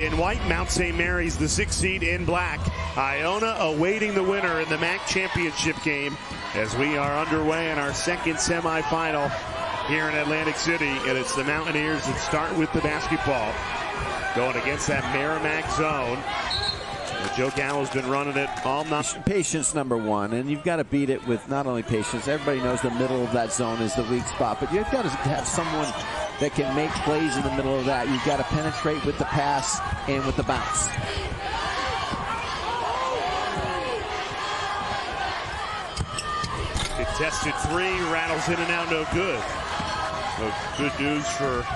In white, Mount St. Mary's, the 6th seed in black. Iona awaiting the winner in the MAAC championship game as we are underway in our second semifinal here in Atlantic City. And it's the Mountaineers that start with the basketball, going against that Merrimack zone. Joe Gallo's been running it all night. Patience, number one, and you've got to beat it with not only patience. Everybody knows the middle of that zone is the weak spot, but you've got to have someone that can make plays in the middle of that. You've got to penetrate with the pass and with the bounce. Contested three, rattles in and out, no good. So good news for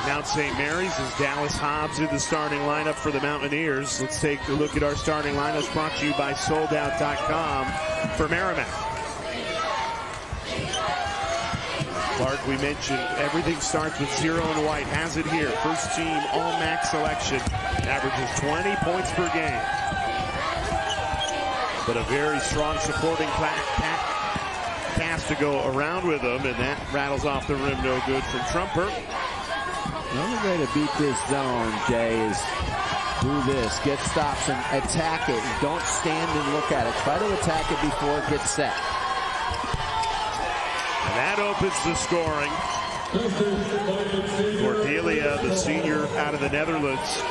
Mount St. Mary's as Dallas Hobbs in the starting lineup for the Mountaineers. Let's take a look at our starting lineups, brought to you by SoldOut.com for Merrimack. Clark, we mentioned everything starts with 0 and white. Has it here. First team all MAAC selection. Averages 20 points per game. But a very strong supporting pass to go around with him, and that rattles off the rim, no good from Trumper. The only way to beat this zone, Jay, is do this. Get stops and attack it. Don't stand and look at it. Try to attack it before it gets set. And that opens the scoring. Cordelia, the senior out of the Netherlands.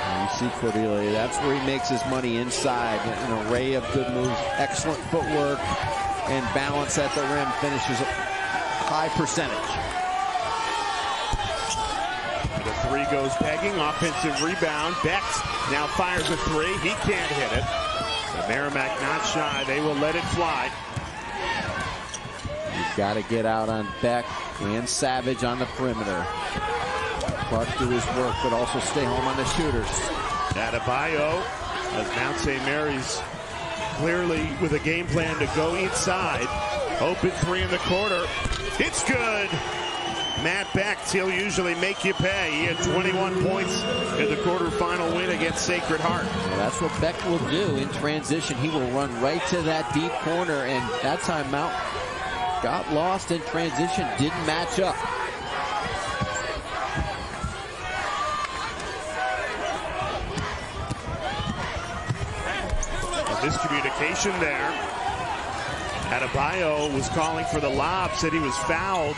And you see Cordelia, that's where he makes his money inside. An array of good moves, excellent footwork, and balance at the rim. Finishes a high percentage. The three goes begging, offensive rebound. Beck now fires a three. He can't hit it. The Merrimack not shy. They will let it fly. You've got to get out on Beck and Savage on the perimeter. Clark do his work, but also stay home on the shooters. Adebayo, as Mount St. Mary's clearly with a game plan to go inside. Open three in the quarter. It's good. Matt Beck, he'll usually make you pay. He had 21 points in the quarterfinal win against Sacred Heart. Well, that's what Beck will do in transition. He will run right to that deep corner, and that time Mount got lost in transition, didn't match up. A miscommunication there. Adebayo was calling for the lob, said he was fouled.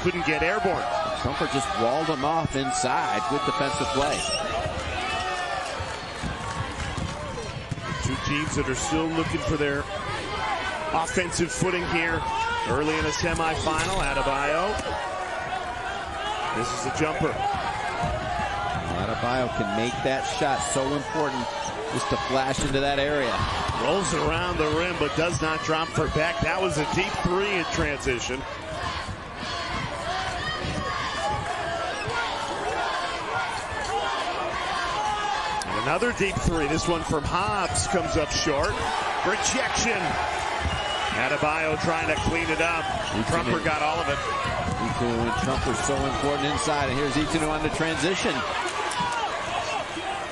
Couldn't get airborne. Trumper just walled him off inside. Good defensive play. Two teams that are still looking for their offensive footing here early in a semifinal. Adebayo. This is a jumper. Adebayo can make that shot. So important just to flash into that area. Rolls around the rim, but does not drop for Beck. That was a deep three in transition. Another deep three. This one from Hobbs comes up short. Rejection. Adebayo trying to clean it up. Trumper got all of it. Itunu and Trumper's so important inside. And here's Itunu on the transition.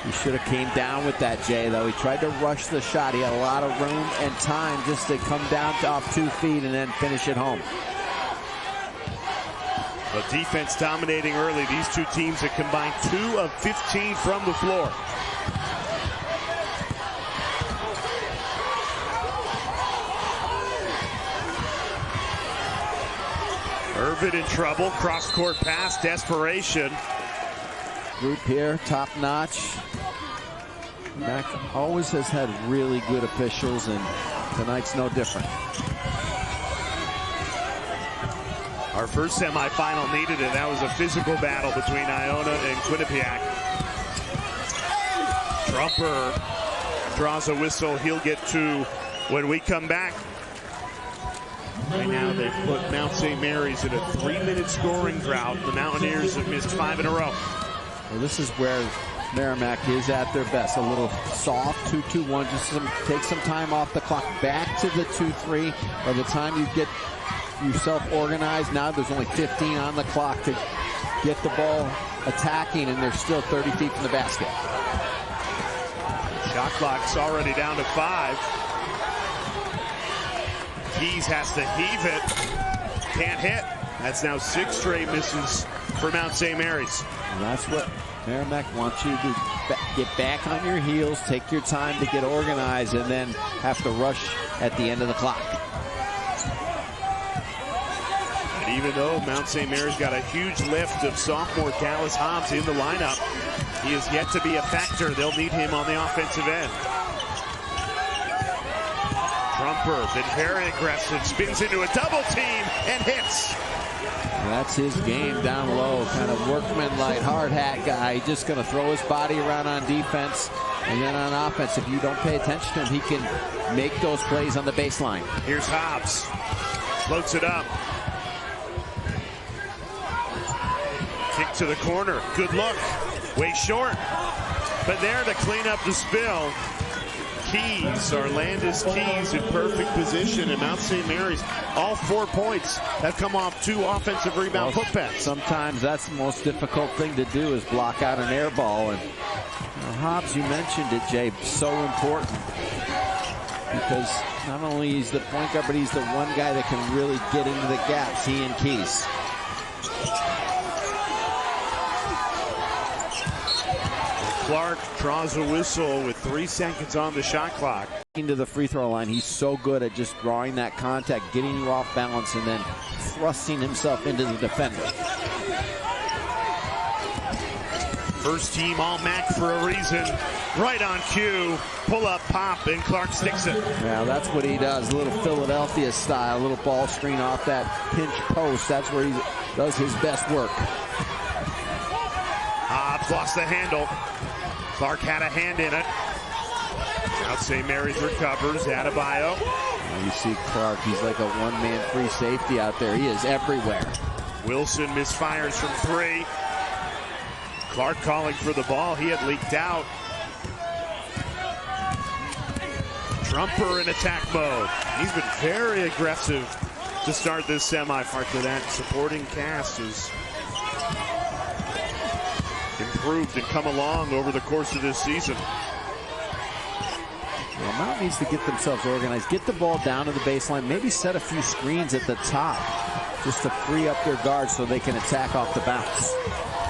He should have came down with that, Jay, though. He tried to rush the shot. He had a lot of room and time just to come down to off 2 feet and then finish it home. But defense dominating early. These two teams have combined 2 of 15 from the floor. Irvin in trouble. Cross-court pass. Desperation. Group here, top notch. MAAC always has had really good officials, and tonight's no different. Our first semifinal needed it. That was a physical battle between Iona and Quinnipiac. Trumper draws a whistle. He'll get 2 when we come back. Right now they've put Mount St. Mary's in a 3-minute scoring drought. The Mountaineers have missed 5 in a row. Well, this is where Merrimack is at their best. A little soft 2-2-1. Just take some time off the clock. Back to the 2-3. By the time you get yourself organized, now there's only 15 on the clock to get the ball attacking, and they're still 30 feet from the basket. Shot clock's already down to 5. Keys has to heave it. Can't hit. That's now 6 straight misses for Mount St. Mary's. And that's what Merrimack wants you to get back on your heels, take your time to get organized, and then have to rush at the end of the clock. And even though Mount St. Mary's got a huge lift of sophomore Dallas Hobbs in the lineup, he is yet to be a factor. They'll need him on the offensive end. Trumper, been very aggressive, spins into a double team and hits. That's his game down low, kind of workman-like, hard hat guy. Just going to throw his body around on defense, and then on offense, if you don't pay attention to him, he can make those plays on the baseline. Here's Hobbs, floats it up. Kick to the corner, good look, way short. But there to clean up the spill, Keys, Orlandis Keys in perfect position, and Mount St. Mary's, all 4 points have come off 2 offensive rebound putbacks. Sometimes that's the most difficult thing to do, is block out an air ball. And Hobbs, you mentioned it, Jay, so important, because not only he's the point guard, but he's the one guy that can really get into the gaps, he and Keys. Clark draws a whistle with 3 seconds on the shot clock. Into the free throw line, he's so good at just drawing that contact, getting you off balance, and then thrusting himself into the defender. First team all MAAC for a reason. Right on cue, pull up, pop, and Clark sticks it. Yeah, that's what he does, a little Philadelphia style, a little ball screen off that pinch post. That's where he does his best work. Hobbs lost the handle. Clark had a hand in it. Mount St. Mary's recovers. Adebayo. You see Clark, he's like a one-man free safety out there. He is everywhere. Wilson misfires from 3. Clark calling for the ball. He had leaked out. Trumper in attack mode. He's been very aggressive to start this semi-final. That supporting cast is improved and come along over the course of this season. Well, Mount needs to get themselves organized, get the ball down to the baseline, maybe set a few screens at the top just to free up their guards so they can attack off the bounce.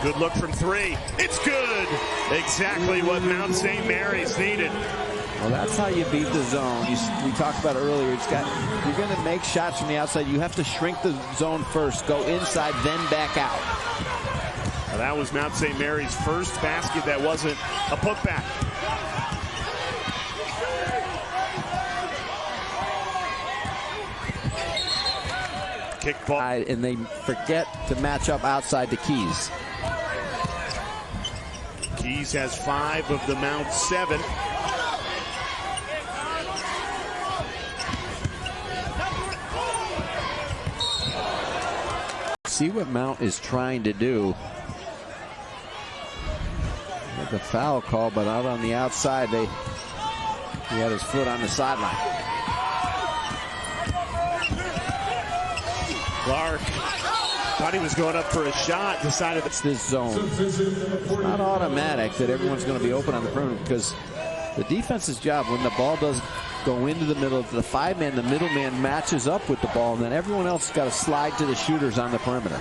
Good look from 3. It's good. Exactly what Mount St. Mary's needed. Well, that's how you beat the zone. We talked about it earlier. You're going to make shots from the outside. You have to shrink the zone first, go inside, then back out. Now that was Mount St. Mary's first basket that wasn't a putback. Kick ball. And they forget to match up outside to Keys. Keys has 5 of the Mount 7. See what Mount is trying to do. The foul call, but out on the outside, he had his foot on the sideline. Clark thought he was going up for a shot, decided it's this zone. It's not automatic that everyone's going to be open on the perimeter, because the defense's job, when the ball does go into the middle, the 5-man, the middle man matches up with the ball, and then everyone else has got to slide to the shooters on the perimeter.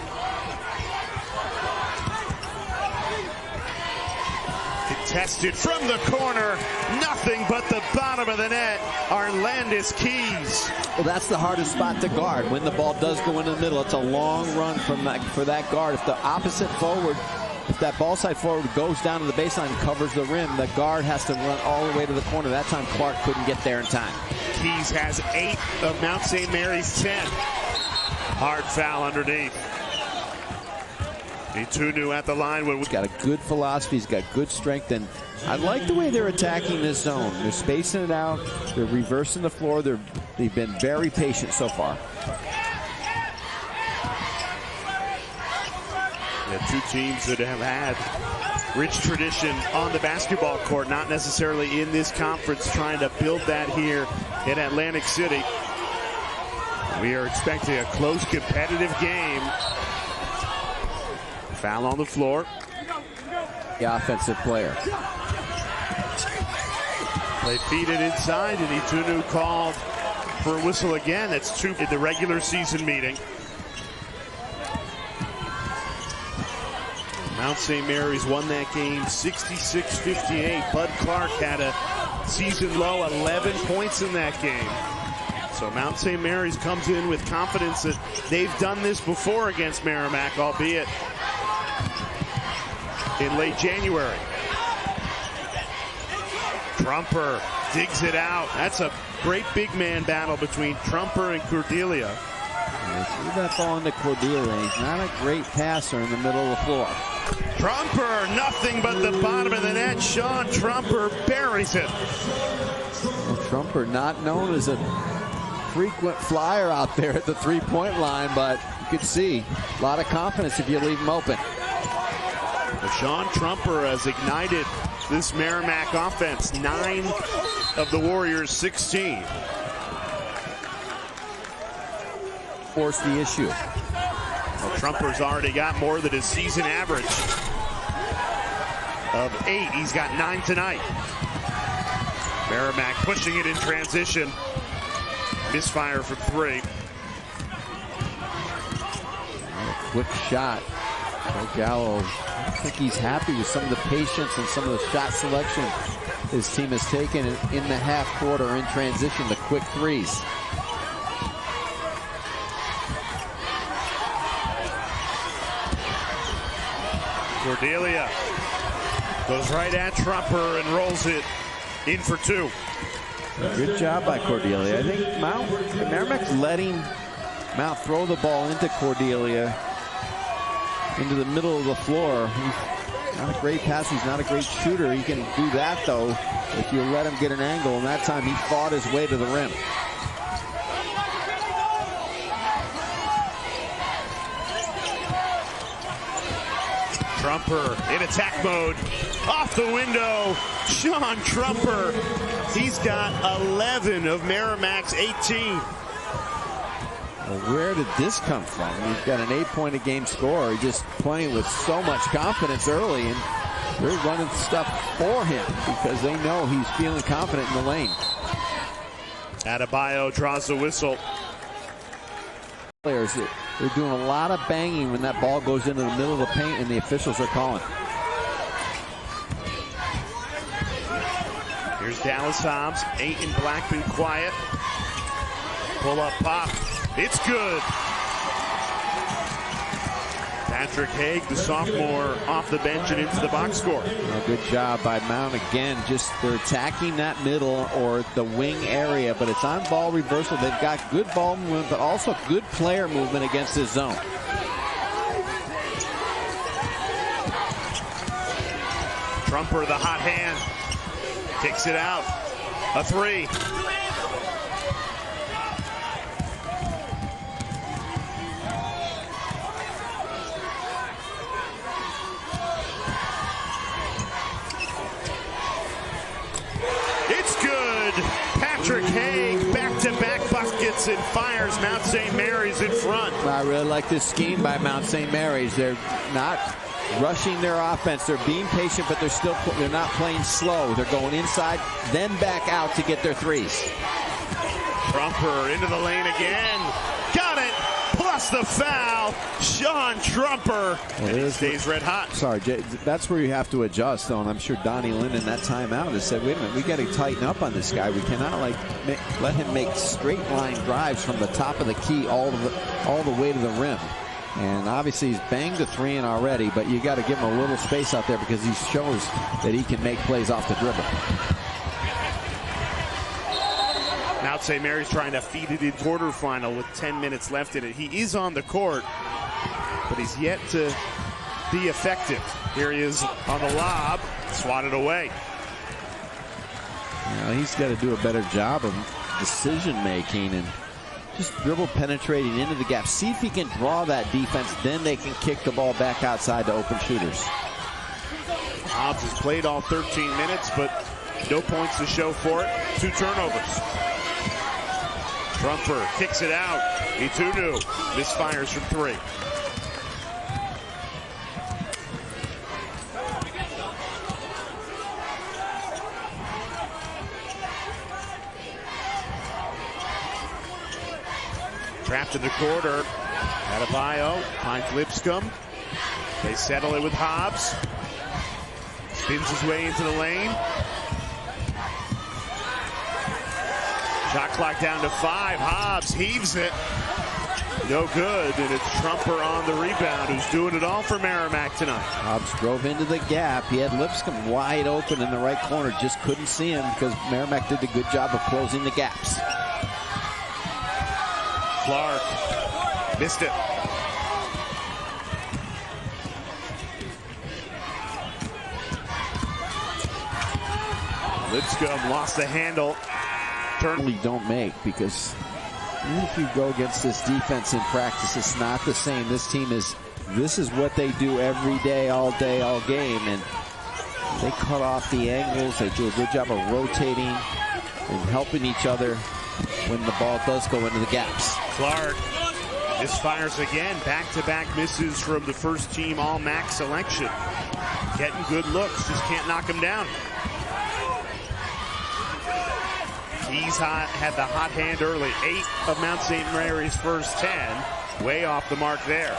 Contested from the corner, nothing but the bottom of the net. Orlandis Keys. Well, that's the hardest spot to guard. When the ball does go into the middle, it's a long run for that guard. If the opposite forward, if that ball side forward goes down to the baseline and covers the rim, the guard has to run all the way to the corner. That time Clark couldn't get there in time. Keys has 8 of Mount St. Mary's 10. Hard foul underneath. Itunu at the line. He's got a good philosophy. He's got good strength, and I like the way they're attacking this zone. They're spacing it out. They're reversing the floor. They've been very patient so far. Yeah, 2 teams that have had rich tradition on the basketball court, not necessarily in this conference, trying to build that here in Atlantic City. We are expecting a close, competitive game. Foul on the floor. The offensive player. They feed it inside, and Itunu called for a whistle again. That's 2 in the regular season meeting. Mount St. Mary's won that game 66-58. Bud Clark had a season low 11 points in that game. So Mount St. Mary's comes in with confidence that they've done this before against Merrimack, albeit in late January. Trumper digs it out. That's a great big man battle between Trumper and Cordelia. See that ball into Cordelia. He's not a great passer in the middle of the floor. Trumper, nothing but the bottom of the net. Sean Trumper buries it. Well, Trumper not known as a frequent flyer out there at the three-point line, but you could see a lot of confidence if you leave him open. Well, Sean Trumper has ignited this Merrimack offense. 9 of the Warriors' 16. Force the issue. Well, Trumper's already got more than his season average of 8. He's got 9 tonight. Merrimack pushing it in transition. Misfire from 3. Quick shot. Gallo, I think he's happy with some of the patience and some of the shot selection his team has taken in the half quarter in transition, the quick threes. Cordelia goes right at Trumper and rolls it in for 2. Good job by Cordelia. I think Merrimack's letting Mount throw the ball into Cordelia into the middle of the floor. He's not a great passer. He's not a great shooter. He can do that, though, if you let him get an angle. And that time he fought his way to the rim. Trumper in attack mode. Off the window. Sean Trumper. He's got 11 of Merrimack's 18. Well, where did this come from? He's got an 8-point-a-game score. He's just playing with so much confidence early, and they're running stuff for him because they know he's feeling confident in the lane. Adebayo draws the whistle. Players, they're doing a lot of banging when that ball goes into the middle of the paint, and the officials are calling. Here's Dallas Hobbs. 8 in black, been quiet. Pull up pop. It's good. Patrick Haig, the sophomore, off the bench and into the box score. Well, good job by Mount again. Just they're attacking that middle or the wing area, but it's on ball reversal. They've got good ball movement, but also good player movement against this zone. Trumper, the hot hand, kicks it out. A 3. It's good. Patrick Haig, back-to-back buckets, and fires Mount St. Mary's in front. I really like this scheme by Mount St. Mary's. They're not rushing their offense. They're being patient, but they're not playing slow. They're going inside, then back out to get their threes. Trumper into the lane again. Got it. Plus the foul. Sean Trumper. And he stays red hot. Sorry, Jay, that's where you have to adjust, though. And I'm sure Donnie Linden, that timeout, has said, wait a minute, we got to tighten up on this guy. We cannot let him make straight line drives from the top of the key all the way to the rim. And obviously he's banged the 3 in already, but you got to give him a little space out there because he shows that he can make plays off the dribble. Mount St. Mary's trying to feed it in quarterfinal with 10 minutes left in it. He is on the court, but he's yet to be effective. Here he is on the lob, swatted away. You know, he's got to do a better job of decision making and just dribble penetrating into the gap. See if he can draw that defense, then they can kick the ball back outside to open shooters. Hobbs has played all 13 minutes, but no points to show for it. 2 turnovers. Trumper kicks it out. Itunu misfires from 3. Trapped in the quarter. Adebayo finds Lipscomb. They settle it with Hobbs. Spins his way into the lane. Shot clock down to 5. Hobbs heaves it. No good, and it's Trumper on the rebound, who's doing it all for Merrimack tonight. Hobbs drove into the gap. He had Lipscomb wide open in the right corner. Just couldn't see him because Merrimack did a good job of closing the gaps. Clark missed it. Lipscomb lost the handle. Certainly don't make, because even if you go against this defense in practice, it's not the same. This is what they do every day, all game, and they cut off the angles. They do a good job of rotating and helping each other when the ball does go into the gaps. Clark misfires again. Back-to-back misses from the first team All-MAAC selection. Getting good looks, just can't knock him down. He's had the hot hand early. 8 of Mount St. Mary's first 10. Way off the mark there.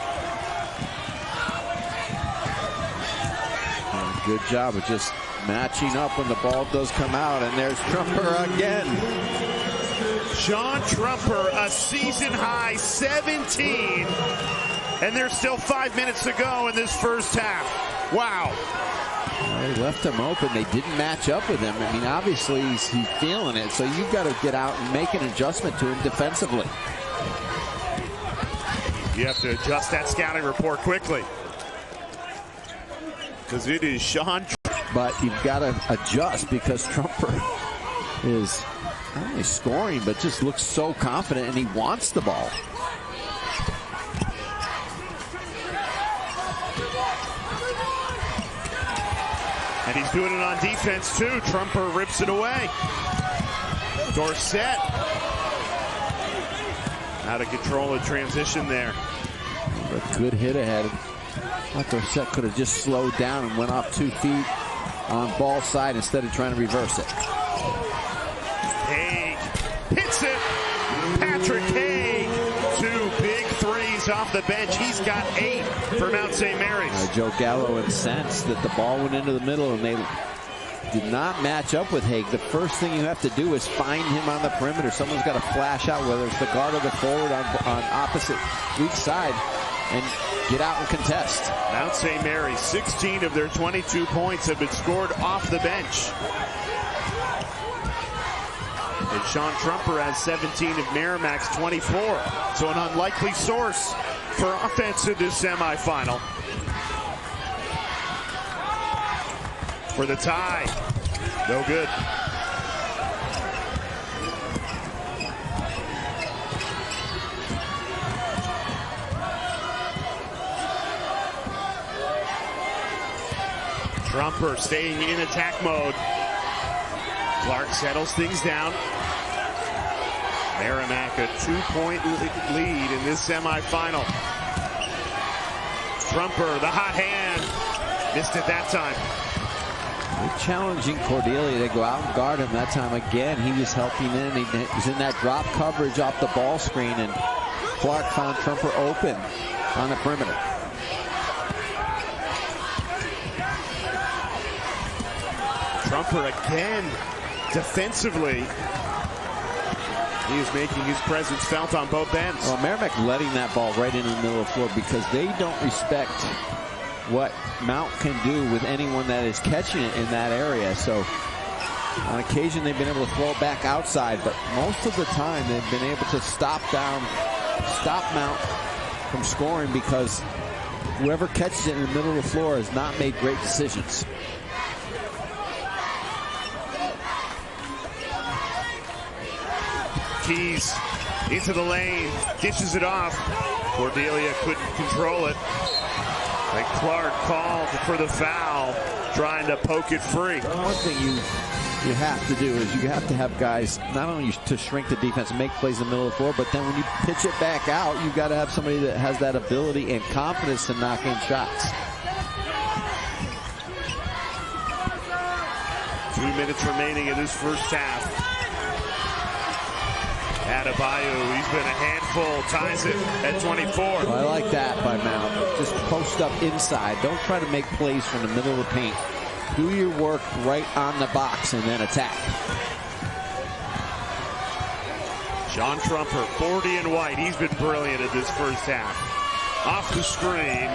Good job of just matching up when the ball does come out. And there's Trumper again. Sean Trumper, a season high 17. And there's still 5 minutes to go in this first half. Wow. They left him open. They didn't match up with him. I mean, obviously he's feeling it. So you've got to get out and make an adjustment to him defensively. You have to adjust that scouting report quickly, because it is Sean. But you've got to adjust, because Trumper is not only scoring, but just looks so confident, and he wants the ball. And he's doing it on defense, too. Trumper rips it away. Dorsett out of control in transition there. A good hit ahead. Dorsett could have just slowed down and went off 2 feet on ball side instead of trying to reverse it. Haig hits it. Patrick Haig. 2 big threes off the bench. He's got 8 for Mount St. Mary's. Joe Gallo incensed that the ball went into the middle and they did not match up with Haig. The first thing you have to do is find him on the perimeter. Someone's got to flash out, whether it's the guard or the forward on opposite weak side, and get out and contest. Mount St. Mary's, 16 of their 22 points have been scored off the bench. And Sean Trumper has 17 of Merrimack's 24. So an unlikely source for offense in this semifinal. For the tie. No good. Trumper staying in attack mode. Clark settles things down. Merrimack a 2-point lead in this semifinal. Trumper, the hot hand. Missed it that time. They're challenging Cordelia to go out and guard him that time. Again, he was helping in. He was in that drop coverage off the ball screen, and Clark found Trumper open on the perimeter. Trumper again, defensively. He is making his presence felt on both ends. Well, Merrimack letting that ball right into the middle of the floor because they don't respect what Mount can do with anyone that is catching it in that area. So on occasion they've been able to throw it back outside, but most of the time they've been able to stop Mount from scoring because whoever catches it in the middle of the floor has not made great decisions. Keys into the lane, dishes it off. Cordelia couldn't control it. And Clark called for the foul, trying to poke it free. One thing you have to do is you have to have guys not only to shrink the defense and make plays in the middle of the floor, but then when you pitch it back out, you've got to have somebody that has that ability and confidence to knock in shots. 2 minutes remaining in this first half. Adebayo, he's been a handful, ties it at 24. Well, I like that by Mount. Just post up inside. Don't try to make plays from the middle of the paint. Do your work right on the box and then attack. John Trumper, 40 and white. He's been brilliant in this first half. Off the screen.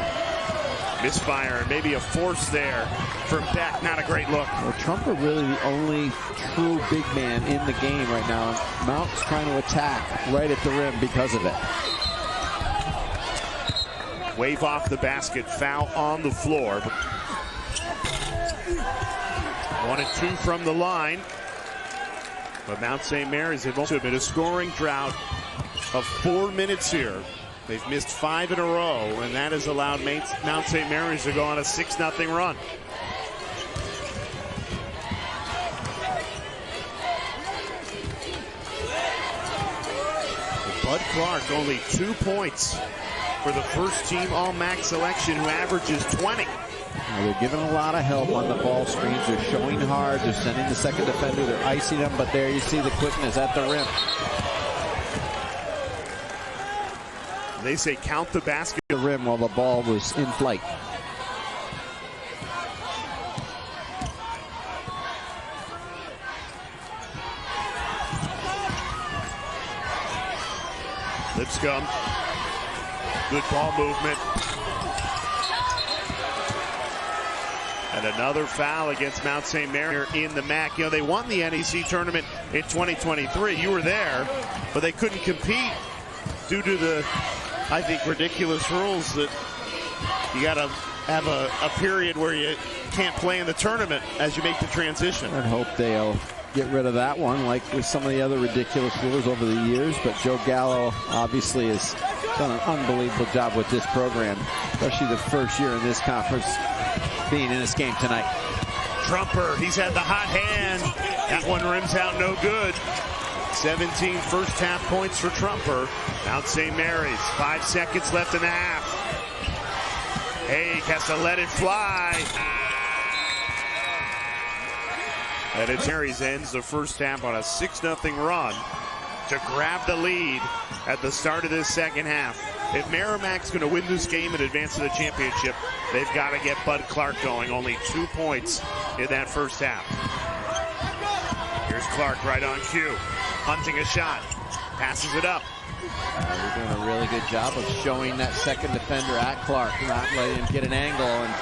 Misfire, maybe a force there from Beck. Not a great look. Well, Trumper really the only true big man in the game right now. Mount's trying to attack right at the rim because of it. Wave off the basket, foul on the floor. 1 and 2 from the line. But Mount St. Mary's have also been a scoring drought of 4 minutes here. They've missed 5 in a row, and that has allowed Mount St. Mary's to go on a 6-0 run. Bud Clark only 2 points for the first team All-MAAC selection, who averages 20. Well, they're giving a lot of help on the ball screens. They're showing hard. They're sending the second defender. They're icing them, but there you see the quickness at the rim. They say count the basket. The rim while the ball was in flight. Lipscomb. Good ball movement. And another foul against Mount St. Mary in the MAAC. You know, they won the NEC tournament in 2023. You were there, but they couldn't compete due to the, I think, ridiculous rules that you got to have a period where you can't play in the tournament as you make the transition. I'd hope they'll get rid of that one, like with some of the other ridiculous rules over the years. But Joe Gallo obviously has done an unbelievable job with this program, especially the first year in this conference being in this game tonight. Trumper, he's had the hot hand. That one rims out no good. 17 first half points for Trumper. Mount St. Mary's, 5 seconds left in the half. Haig has to let it fly. And it's Mary's ends the first half on a 6-0 run to grab the lead at the start of this second half. If Merrimack's going to win this game and advance to the championship, they've got to get Bud Clark going. Only 2 points in that first half. Here's Clark right on cue. Hunting a shot. Passes it up. They're doing a really good job of showing that second defender at Clark, not letting him get an angle. And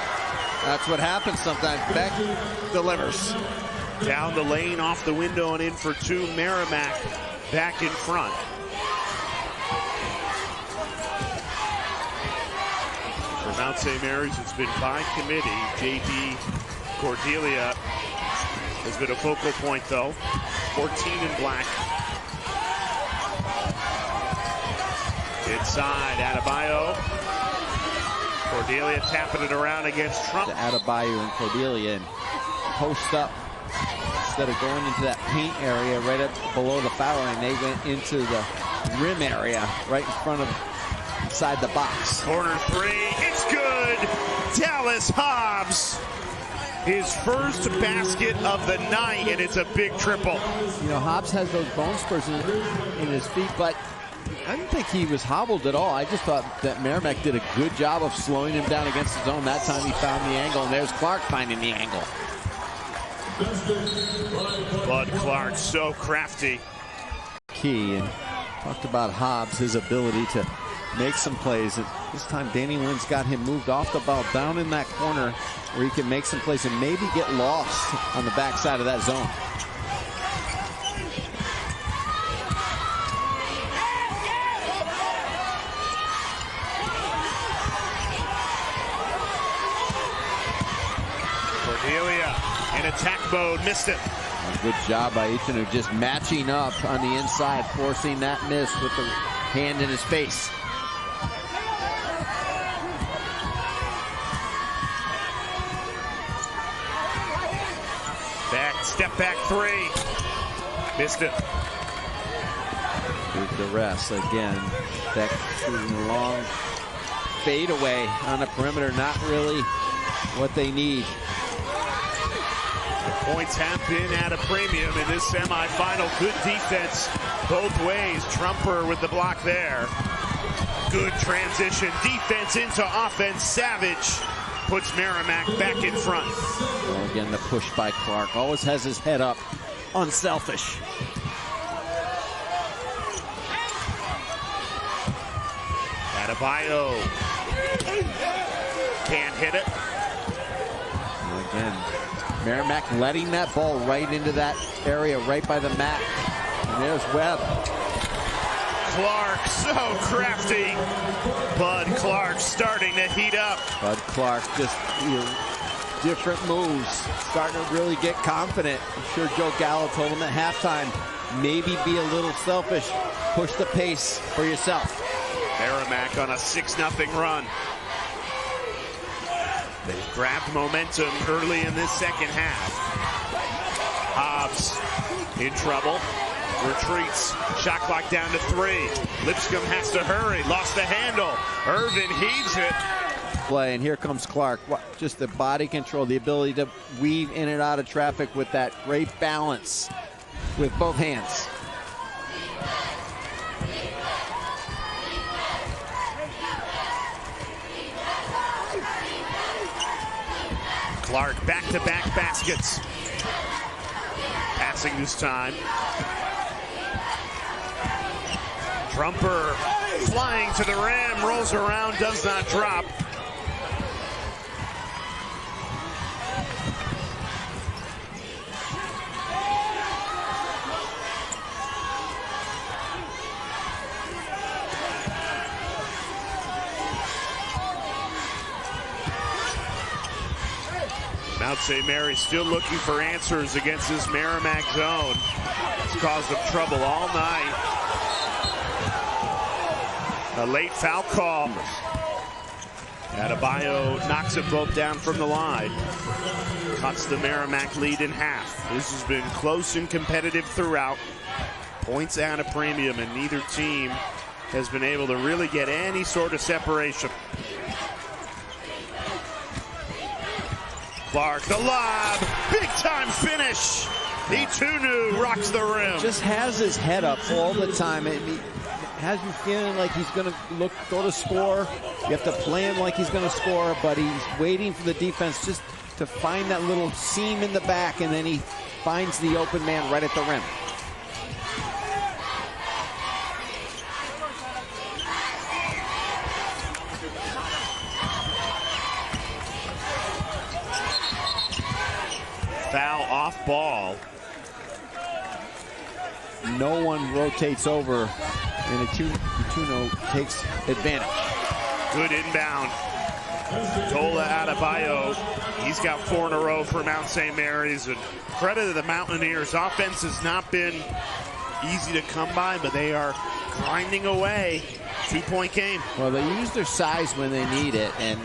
that's what happens sometimes. Beck delivers. Down the lane, off the window, and in for 2. Merrimack back in front. For Mount St. Mary's, it's been by committee. J.D. Cordelia has been a focal point, though. 14 in black. Inside, Adebayo. Cordelia tapping it around against Trump. Adebayo and Cordelia and post up. Instead of going into that paint area right up below the foul line, they went into the rim area right in front of inside the box. Corner 3, it's good. Dallas Hobbs, his first basket of the night, and it's a big triple. You know, Hobbs has those bone spurs in his feet, but I didn't think he was hobbled at all. I just thought that Merrimack did a good job of slowing him down against the zone. That time he found the angle, and there's Clark finding the angle. Bud Clark, so crafty. Key, and talked about Hobbs, his ability to make some plays. And this time Danny Lynn's got him moved off the ball down in that corner where he can make some plays and maybe get lost on the backside of that zone. Cordelia in attack mode, missed it. A good job by Echenu, just matching up on the inside, forcing that miss with the hand in his face. Back, step back 3. Missed it. Here's the rest again. Beck shooting a long fade away on the perimeter, not really what they need. Points have been at a premium in this semifinal. Good defense both ways. Trumper with the block there. Good transition. Defense into offense. Savage puts Merrimack back in front. Well, again, the push by Clark. Always has his head up. Unselfish. Adebayo can't hit it. Again, Merrimack letting that ball right into that area, right by the MAAC. And there's Webb. Clark, so crafty. Bud Clark starting to heat up. Bud Clark, just different moves, starting to really get confident. I'm sure Joe Gallo told him at halftime, maybe be a little selfish, push the pace for yourself. Merrimack on a 6-0 run. They've grabbed momentum early in this second half. Hobbs in trouble. Retreats. Shot clock down to 3. Lipscomb has to hurry. Lost the handle. Irvin heaves it. Play, and here comes Clark. Just the body control, the ability to weave in and out of traffic with that great balance with both hands. Clark back-to-back baskets. Passing this time. Trumper flying to the rim, rolls around, does not drop. Mount St. Mary's still looking for answers against this Merrimack zone. It's caused them trouble all night. A late foul call. Adebayo knocks it both down from the line. Cuts the Merrimack lead in half. This has been close and competitive throughout. Points at a premium, and neither team has been able to really get any sort of separation. Clark, the lob, big time finish. Itunu rocks the rim. Just has his head up all the time. He has you feeling like he's going to go to score. You have to play him like he's going to score, but he's waiting for the defense just to find that little seam in the back, and then he finds the open man right at the rim. Foul off ball. No one rotates over, and Itunu takes advantage. Good inbound. Tola Adebayo. He's got 4 in a row for Mount St. Mary's. And credit to the Mountaineers. Offense has not been easy to come by, but they are grinding away. 2-point game. Well, they use their size when they need it, and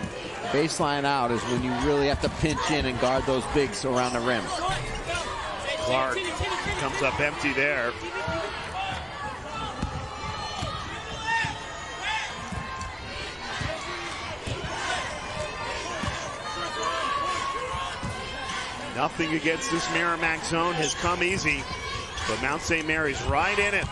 baseline out is when you really have to pinch in and guard those bigs around the rim. Clark comes up empty there. Nothing against this Merrimack zone has come easy, but Mount St. Mary's right in it.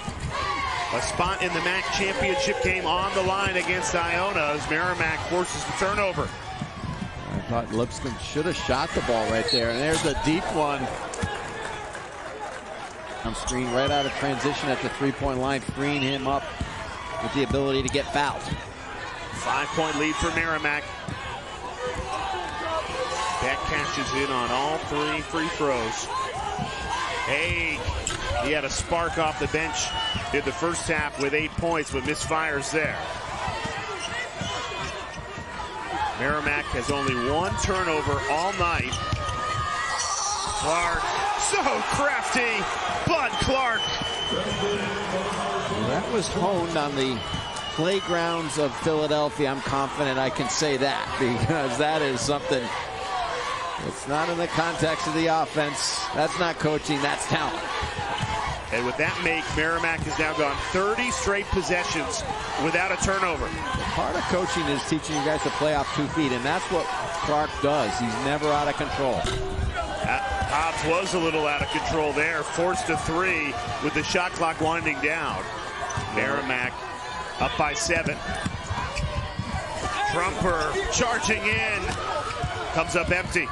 A spot in the MAAC championship game on the line against Iona as Merrimack forces the turnover. I thought Lipscomb should have shot the ball right there, and there's a deep one. On screen right out of transition at the 3-point line, freeing him up with the ability to get fouled. 5-point lead for Merrimack. Beck catches in on all 3 free throws. Hey, he had a spark off the bench in the first half with 8 points, but misfires there. Merrimack has only 1 turnover all night. Clark, so crafty. Bud Clark. That was honed on the playgrounds of Philadelphia. I'm confident I can say that, because that is something. It's not in the context of the offense. That's not coaching, that's talent. And with that make, Merrimack has now gone 30 straight possessions without a turnover. Part of coaching is teaching you guys to play off 2 feet, and that's what Clark does. He's never out of control. Hobbs was a little out of control there, forced a three with the shot clock winding down. Merrimack up by 7. Trumper charging in, comes up empty.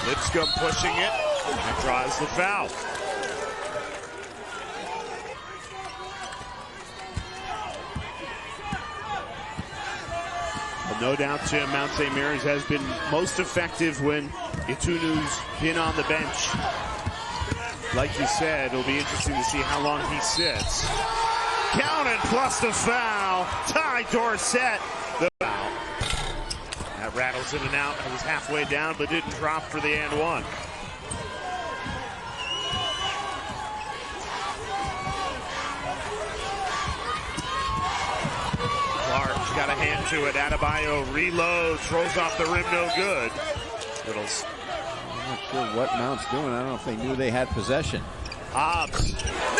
Lipscomb pushing it and draws the foul. Well, no doubt Mount St. Mary's has been most effective when Itunu's been on the bench. Like you said, it'll be interesting to see how long he sits. Counted plus the foul. Ty Dorsett, the foul. That rattles in and out. It was halfway down, but didn't drop for the and one. Clark got a hand to it. Adebayo reloads, throws off the rim, no good. I'm not sure what Mount's doing. I don't know if they knew they had possession. Hobbs,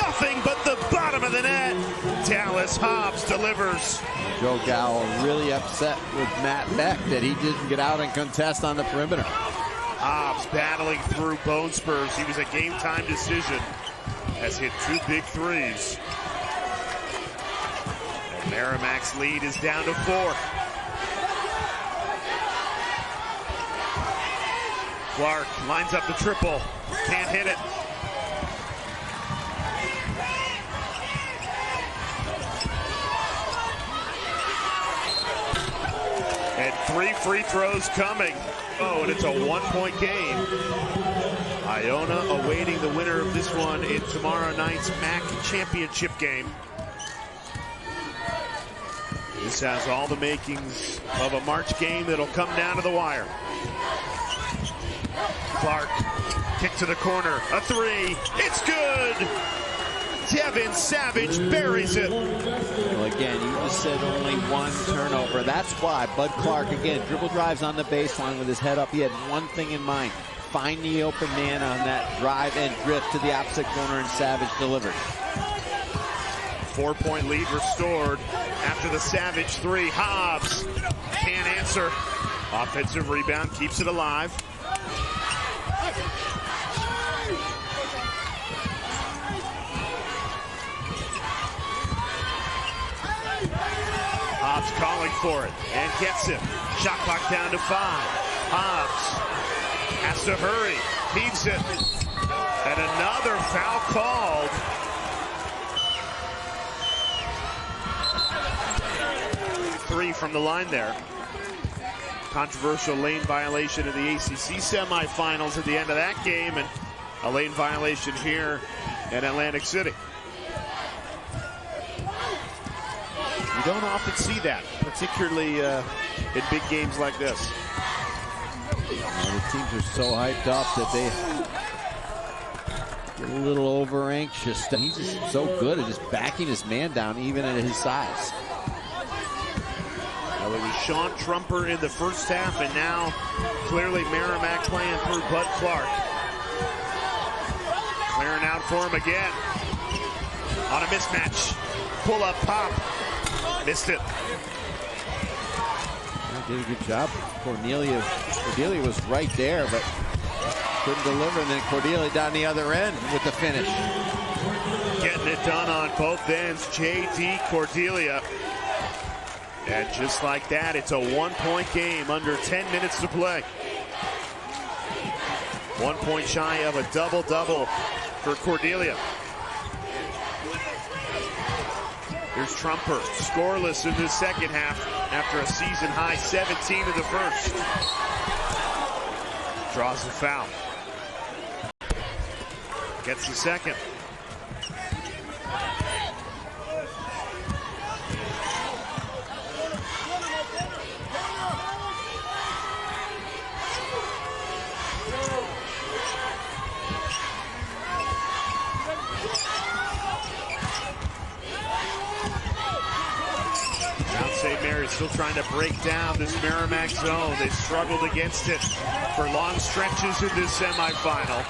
nothing but the bottom of the net. Dallas Hobbs delivers. Joe Gow really upset with Matt Beck that he didn't get out and contest on the perimeter. Hobbs battling through bone spurs. He was a game time decision. Has hit 2 big threes. And Merrimack's lead is down to 4. Clark lines up the triple. Can't hit it. And 3 free throws coming. Oh, and it's a 1-point game. Iona awaiting the winner of this one in tomorrow night's MAAC championship game. This has all the makings of a March game that'll come down to the wire. Clark, kick to the corner, a 3, it's good! Devin Savage buries it. Well, again, you just said only 1 turnover. That's why Bud Clark, again, dribble drives on the baseline with his head up. He had one thing in mind, find the open man on that drive and drift to the opposite corner, and Savage delivered. 4-point lead restored after the Savage 3. Hobbs can't answer. Offensive rebound keeps it alive. Hobbs calling for it and gets it. Shot clock down to 5. Hobbs has to hurry. Heaves it. And another foul called. Three from the line there. Controversial lane violation in the ACC semifinals at the end of that game, and a lane violation here in Atlantic City. You don't often see that, particularly in big games like this. Well, the teams are so hyped up that they get a little over anxious. He's just so good at just backing his man down, even at his size. Well, it was Sean Trumper in the first half, and now clearly Merrimack playing through Bud Clark. Clearing out for him again. On a mismatch. Pull up pop. Missed it. Did a good job. Cordelia was right there, but couldn't deliver. And then Cordelia down the other end with the finish. Getting it done on both ends. J.D. Cordelia. And just like that, it's a 1-point game under 10 minutes to play. 1 point shy of a double-double for Cordelia. Here's Trumper, scoreless in the second half after a season-high 17 in the first. Draws the foul. Gets the second. St. Mary's still trying to break down this Merrimack zone. They've struggled against it for long stretches in this semifinal.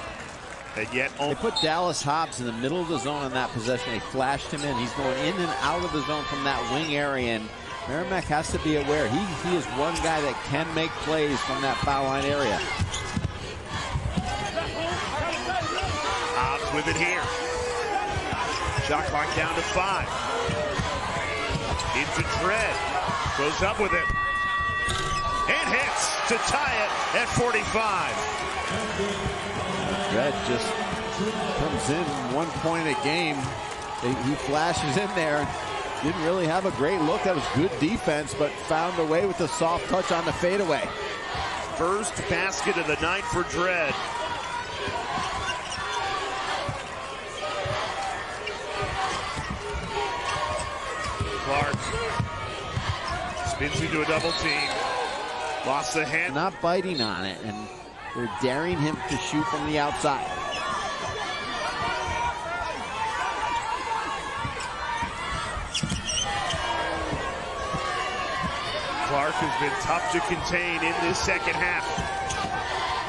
And yet they put Dallas Hobbs in the middle of the zone on that possession. They flashed him in. He's going in and out of the zone from that wing area, and Merrimack has to be aware. He is one guy that can make plays from that foul line area. Hobbs with it here. Shot clock down to 5. Into Dredd. Goes up with it. And hits to tie it at 45. Dredd just comes in 1 point a game. He flashes in there. Didn't really have a great look. That was good defense, but found a way with the soft touch on the fadeaway. First basket of the night for Dredd. Clark spins into a double team. Lost the hand. Not biting on it, and they're daring him to shoot from the outside. Clark has been tough to contain in this second half.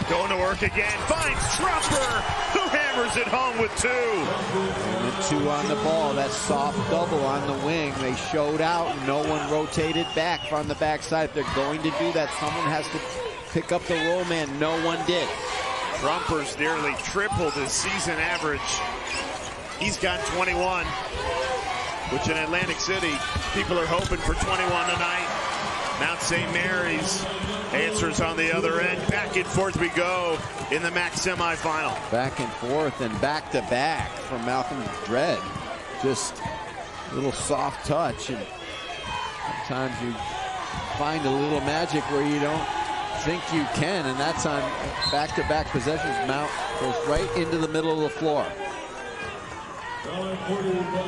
Going to work again, finds Trumper, who hammers it home with 2. And the 2 on the ball, that soft double on the wing. They showed out, no one rotated back from the backside. If they're going to do that, someone has to pick up the roll man. No one did. Trumper's nearly tripled his season average. He's got 21, which in Atlantic City, people are hoping for 21 tonight. Mount St. Mary's answers on the other end. Back and forth we go in the MAAC semifinal. Back and forth and back to back from Malcolm Dredd. Just a little soft touch, and sometimes you find a little magic where you don't think you can, and that's on back-to-back possessions. Mount goes right into the middle of the floor.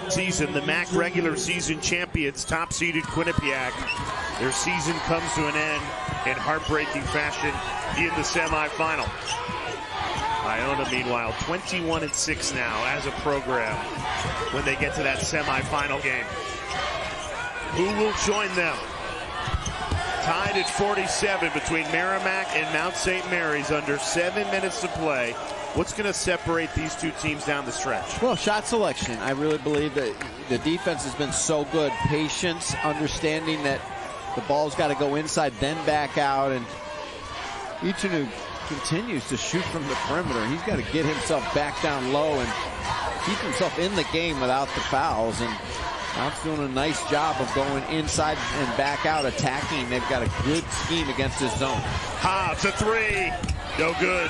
Season, the MAAC regular season champions, top-seeded Quinnipiac. Their season comes to an end in heartbreaking fashion in the semifinal. Iona, meanwhile, 21-6 now as a program when they get to that semifinal game. Who will join them? Tied at 47 between Merrimack and Mount St. Mary's under 7 minutes to play. What's going to separate these two teams down the stretch? Well, shot selection. I really believe that the defense has been so good. Patience, understanding that the ball's got to go inside, then back out. And Ichinu continues to shoot from the perimeter. He's got to get himself back down low and keep himself in the game without the fouls. And Mount's doing a nice job of going inside and back out, attacking. They've got a good scheme against his zone. Hobbs, a 3. No good.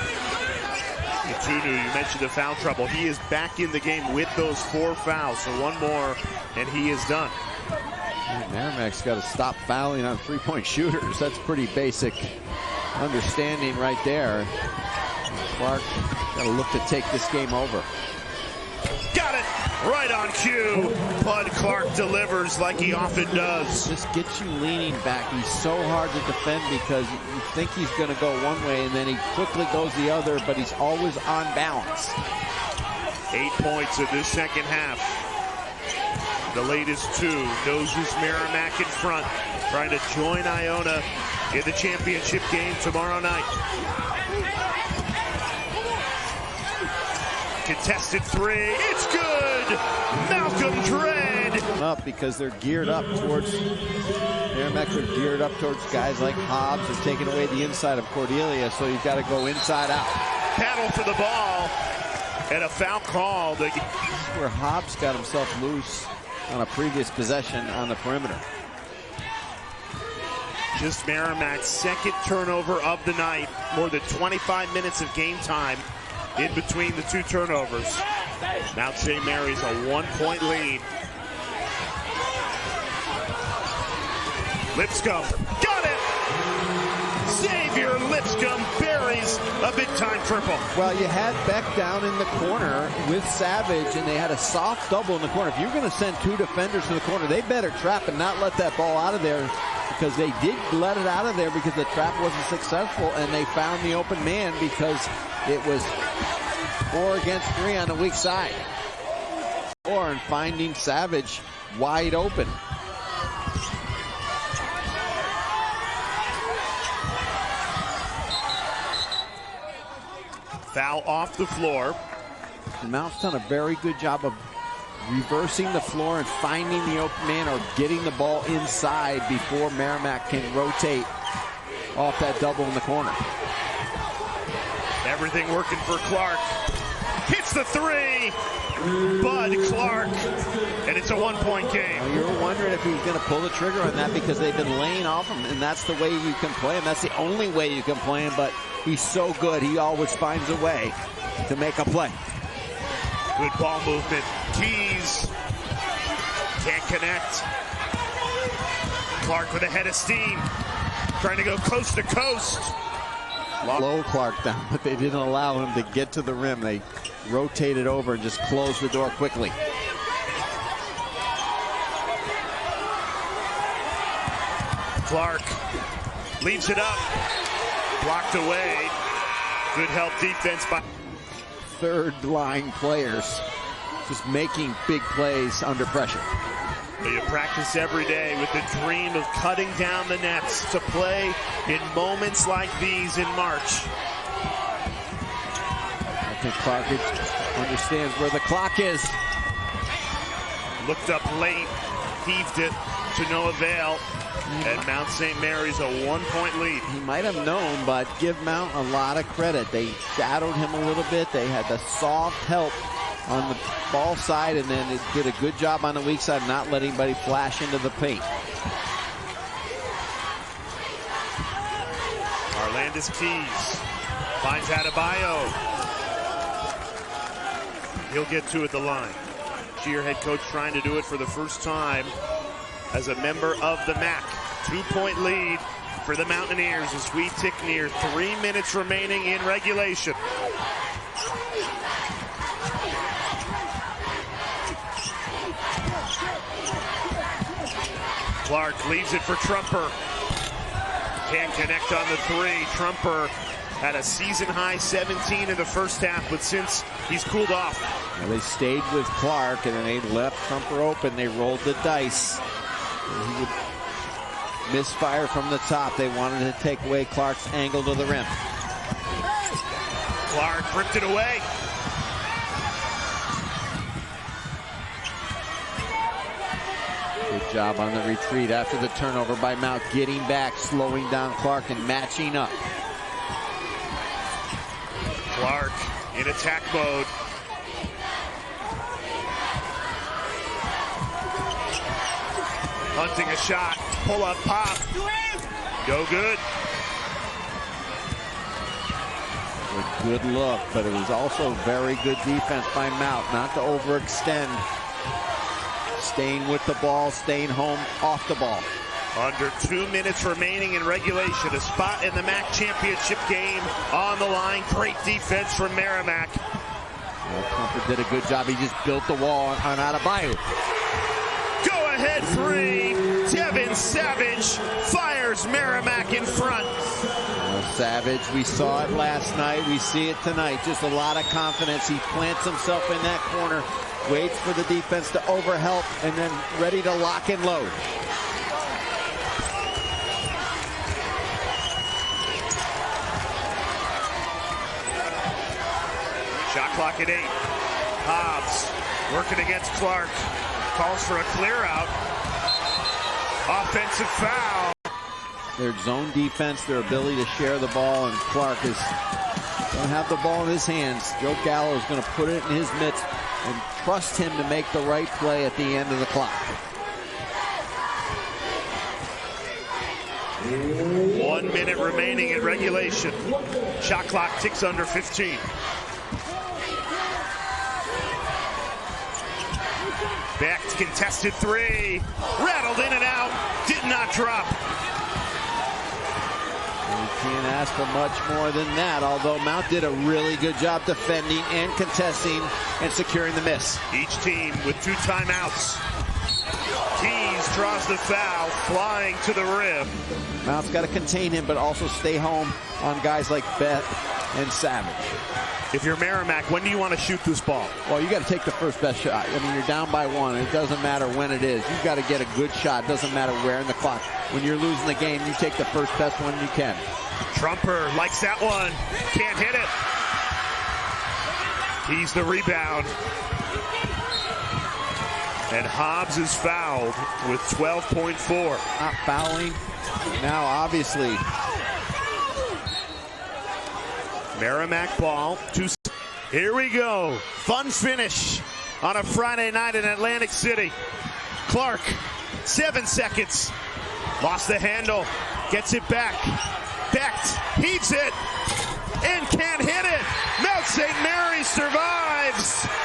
Ichinu, you mentioned the foul trouble. He is back in the game with those 4 fouls. So one more, and he is done. Merrimack's got to stop fouling on three-point shooters. That's pretty basic understanding right there. Clark got to look to take this game over. Got it right on cue. Bud Clark delivers like he often does. Just gets you leaning back. He's so hard to defend because you think he's going to go one way and then he quickly goes the other, but he's always on balance. 8 points in this second half. The latest 2. Noses Merrimack in front, trying to join Iona in the championship game tomorrow night. Contested 3, it's good! Malcolm Dredd! Up because they're geared up towards, Merrimack are geared up towards guys like Hobbs. They're taking away the inside of Cordelia, so you've got to go inside out. Paddle for the ball, and a foul called. This is where Hobbs got himself loose on a previous possession on the perimeter. Just Merrimack's second turnover of the night. More than 25 minutes of game time in between the 2 turnovers. Mount St. Mary's a 1-point lead. Lipscomb, got it! Xavier Lipscomb buries a big-time triple. Well, you had Beck down in the corner with Savage, and they had a soft double in the corner. If you're going to send 2 defenders to the corner, they better trap and not let that ball out of there, because they did let it out of there because the trap wasn't successful, and they found the open man because it was 4 against 3 on the weak side. And finding Savage wide open. Foul off the floor. Mount's done a very good job of reversing the floor and finding the open man or getting the ball inside before Merrimack can rotate off that double in the corner. Everything working for Clark. Hits the three. Bud Clark. And it's a one-point game. Well, you were wondering if he was going to pull the trigger on that because they've been laying off him, and that's the way you can play him. That's the only way you can play him, but he's so good. He always finds a way to make a play. Good ball movement. Tees. Can't connect. Clark with a head of steam. Trying to go coast to coast. Slow Clark down, but they didn't allow him to get to the rim. They rotated over and just closed the door quickly. Clark leaves it up. Blocked away. Good help defense by third line players just making big plays under pressure. But you practice every day with the dream of cutting down the nets to play in moments like these in March. I think Clark understands where the clock is. Looked up late, heaved it to no avail. And Mount St. Mary's a one-point lead. He might have known, but give Mount a lot of credit. They shadowed him a little bit. They had the soft help on the ball side, and then it did a good job on the weak side, not letting anybody flash into the paint. Arlandis Keys finds Adebayo. He'll get two at the line. Shear head coach trying to do it for the first time as a member of the MAAC. 2-point lead for the Mountaineers as we tick near 3 minutes remaining in regulation. Clark leaves it for Trumper. Can't connect on the three. Trumper had a season-high 17 in the first half, but since he's cooled off. Well, they stayed with Clark, and then they left Trumper open. They rolled the dice. And he would misfire from the top. They wanted to take away Clark's angle to the rim. Clark ripped it away. Good job on the retreat after the turnover by Mount, getting back, slowing down Clark, and matching up. Clark in attack mode. Hunting a shot, pull up, pop. Go good. A good look, but it was also very good defense by Mount, not to overextend. Staying with the ball, staying home off the ball. Under 2 minutes remaining in regulation. A spot in the MAAC championship game on the line. Great defense from Merrimack. Well, Trumper did a good job. He just built the wall on Adebayo. Go ahead three. Devin Savage fires Merrimack in front. Savage, we saw it last night. We see it tonight. Just a lot of confidence. He plants himself in that corner, waits for the defense to overhelp, and then ready to lock and load. Shot clock at 8. Hobbs working against Clark. Calls for a clear out. Offensive foul. Their zone defense, their ability to share the ball, and Clark is going to have the ball in his hands. Joe Gallo is going to put it in his midst and trust him to make the right play at the end of the clock. 1 minute remaining in regulation. Shot clock ticks under 15. Back to contested three. Rattled in and out. Did not drop. You can't ask for much more than that, although Mount did a really good job defending and contesting and securing the miss. Each team with 2 timeouts. Keys draws the foul, flying to the rim. Mount's got to contain him, but also stay home on guys like Beth and Savage. If you're Merrimack, when do you want to shoot this ball? Well, you got to take the first best shot. I mean, you're down by 1. It doesn't matter when it is. You've got to get a good shot. It doesn't matter where in the clock. When you're losing the game, you take the first best one you can. Trumper likes that one. Can't hit it. He's the rebound. And Hobbs is fouled with 12.4. Not fouling. Now, obviously. Merrimack ball. Here we go. Fun finish on a Friday night in Atlantic City. Clark, 7 seconds. Lost the handle. Gets it back. Becht heaves it and can't hit it. Mount St. Mary survives.